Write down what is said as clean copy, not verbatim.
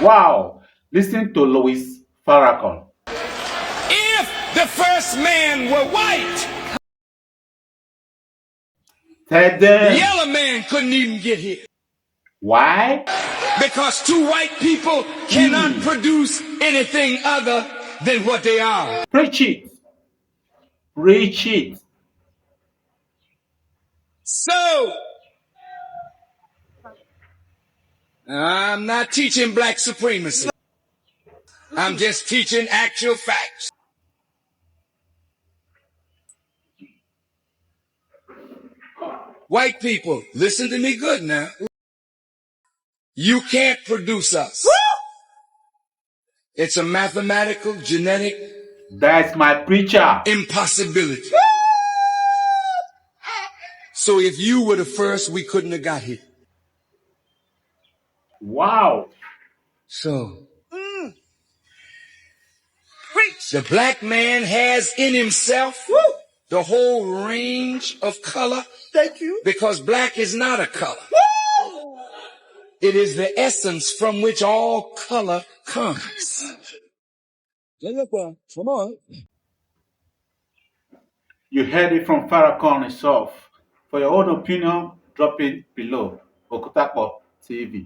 Wow. Listen to Louis Farrakhan. If the first man were white, Tell the them yellow man couldn't even get here. why? Because two white people cannot produce anything other than what they are. Preach it. Preach it. So, I'm not teaching black supremacy. I'm just teaching actual facts. White people, listen to me good now. You can't produce us. It's a mathematical, genetic That's my preacher. impossibility. So if you were the first, we couldn't have got here. Wow. So, the black man has in himself the whole range of color. Thank you. Because black is not a color. It is the essence from which all color comes. Come on. You heard it from Farrakhan himself. For your own opinion, drop it below. Oku-Ta-Kpo TV.